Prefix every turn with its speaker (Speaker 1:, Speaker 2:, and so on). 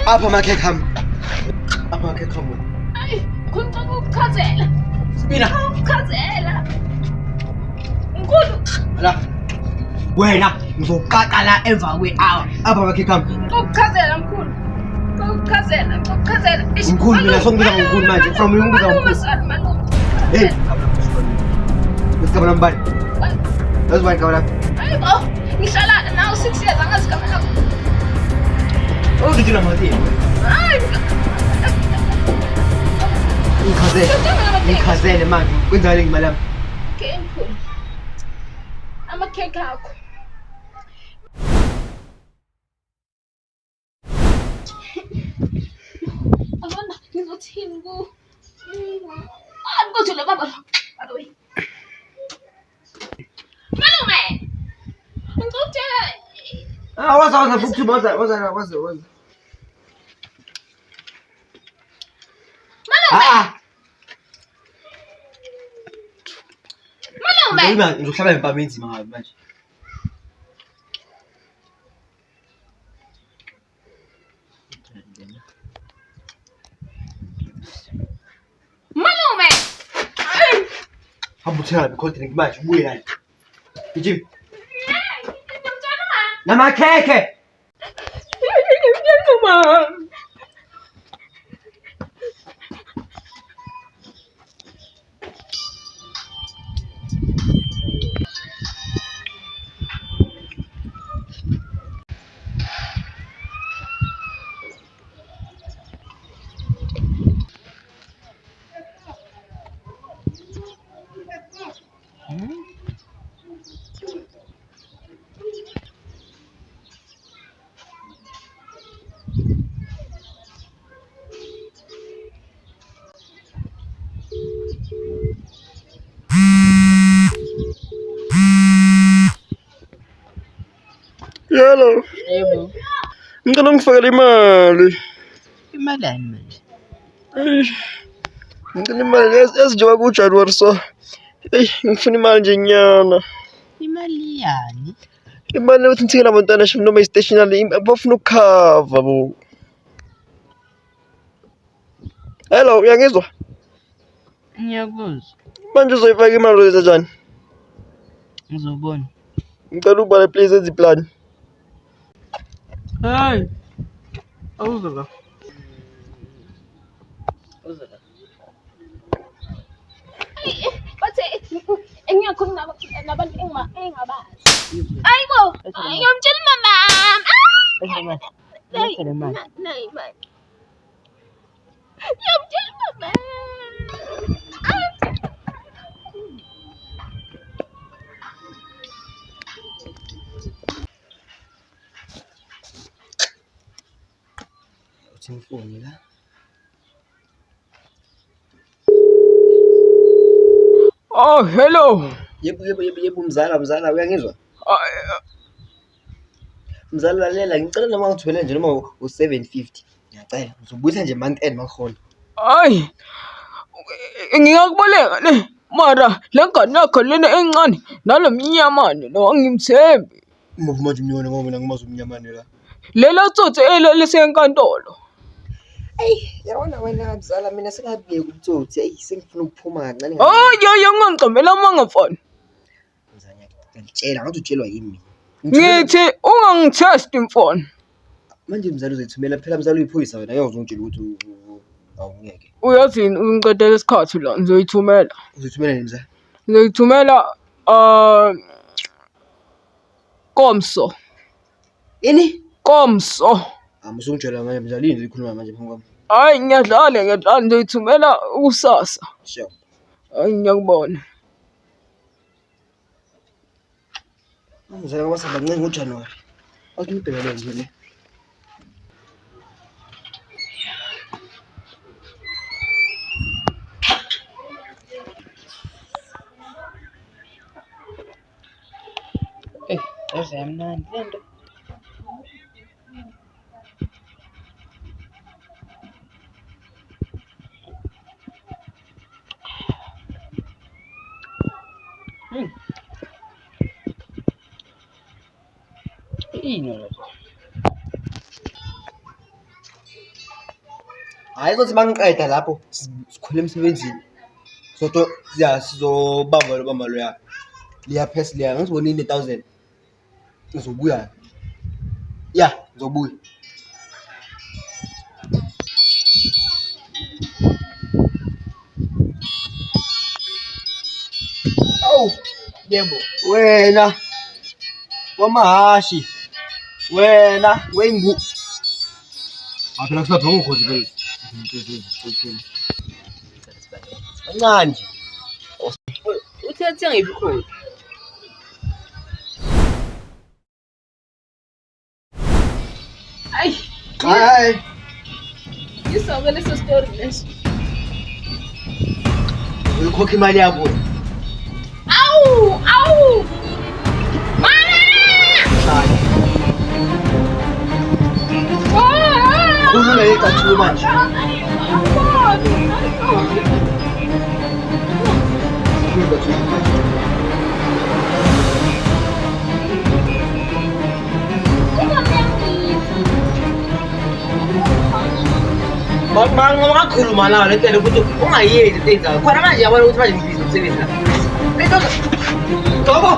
Speaker 1: Apha amakhe kham. Apha amakhe kham.
Speaker 2: Hayi, khona ukuchazela.
Speaker 1: Sibina.
Speaker 2: Ukuchazela. Nkulu.
Speaker 1: La. Wena ngizoqaqa la emva kwe-hour. Apha amakhe kham.
Speaker 2: Ukuchazela mkhulu. Ukuchazela.
Speaker 1: Mkhulu mina songibiza ngomkhulu manje. From ngibiza ngomkhulu. Hey. Ngisigaba nambani? Lazibani kabala.
Speaker 2: Hayibo, ngihlala nawe 6 years angasigaba lakho.
Speaker 1: Ngithi namathi.
Speaker 2: Hayi.
Speaker 1: Ngichazele manje. Kwenzakale ngimalami.
Speaker 2: Okay, mkhulu. Amakhekhe akho. Abona ngizothini ku? Ngikujule baba. Aloyi. Malume. Ngikutshela.
Speaker 1: Waza futhi waza.
Speaker 2: Malume. Malume.
Speaker 1: Ngizohlala ngempama enzima ngayo manje.
Speaker 2: Malume.
Speaker 1: Hamba uthenga i-content manje ubuye la. Gijima.
Speaker 2: Ngimtshela ma.
Speaker 1: Namakhekhe.
Speaker 2: Ngimtshela ma.
Speaker 1: Yebo.
Speaker 3: Yebo.
Speaker 1: Ngicela ngifakele imali.
Speaker 3: Imalani manje?
Speaker 1: Ngicela imali ezinjengoba kuJanuary so. Ngifuna imali nje nyana.
Speaker 3: Imali yani?
Speaker 1: Imali yokuthi ngithengele abantwana shini noma i-stationery bafuna ukukhava bo. Hello, uyangizwa?
Speaker 3: Ngiyakuzwa.
Speaker 1: Manje uzoyifaka imali uyenza njani?
Speaker 3: Ngizobona.
Speaker 1: Ngicela ubale please enze iplan.
Speaker 3: Hayi. Awuzwa la. Awuzwa la.
Speaker 2: Bathe engiyakhuluma nabantu engabazi. Hayibo, ngiyamtshela mama.
Speaker 3: Ngiyakele mali.
Speaker 2: Nayi mali. Ngiyamtshela mama.
Speaker 1: Ngifoni la.
Speaker 4: Oh, hello.
Speaker 1: Yebo mzala uyangizwa? Mzala lalela ngicela noma ngithwele nje noma u750. Ngiyacela ngizobuyisa nje month end makhona.
Speaker 4: Hayi. Ngingakuboleka ne. Mara lengane yakho lena encane nalomnyamane lo angimthembi.
Speaker 1: Uma manje umnyone ngoba mina ngimazi umnyamane la.
Speaker 4: Lela tsotsi lisenkantolo.
Speaker 1: Yabona wena mzala mina sengabiyeka ubutsotsi. Sengifuna ukuphuma kancane.
Speaker 4: Oh, yo ungangicambela mangafani.
Speaker 1: Mzanya ngitshela ngathi utshelwa yimi.
Speaker 4: Ngithi ungangitest mfana.
Speaker 1: Manje mzala uzoyithumela phela mzala uyiphoyisa wena ngeke uzongitshela ukuthi awungeke.
Speaker 4: Uyazini ungiqedela isikhathi la ngizoyithumela.
Speaker 1: Uzoyithumela nini mzala?
Speaker 4: Ngizoyithumela Komso.
Speaker 1: Ini?
Speaker 4: Komso.
Speaker 1: Musungitshela manje mzala yini likhuluma manje phambi kwami?
Speaker 4: Hayi ngiyadlala ngizoyithumela usasa.
Speaker 1: Sure.
Speaker 4: Hayi ngiyakubona.
Speaker 1: Mzala wasaba ncane ngoJanuary. Awuthibhekele nje le.
Speaker 3: Ezemnandi lento. Ini lokho.
Speaker 1: Hayi ukuthi mangiqeda lapho sikhwele emsebenzini. Soto sizobamba lo ya. Liya phesi liya ngizibona 1000. Ngizobuya. Ya, ngizobuya. Awu,
Speaker 3: Yebo.
Speaker 1: wena. Wamahashi. Wena, wengu. Aphela kusapha ngikhozi phela. Kancane nje.
Speaker 3: Uthethe ngiphi khona?
Speaker 2: Ay,
Speaker 1: Hayi.
Speaker 2: ngizokwe leso story leso.
Speaker 1: Uyikhokha imali yakho.
Speaker 2: Awu! Mama!
Speaker 1: Hlala. Khulula icathulo manje. Khulula icathulo. Mangakhuluma nawe le nto ukuthi ungayeli into enzayo. Khona manje yabona ukuthi manje ngibhizi umsebenzi la. Lento. Dobo.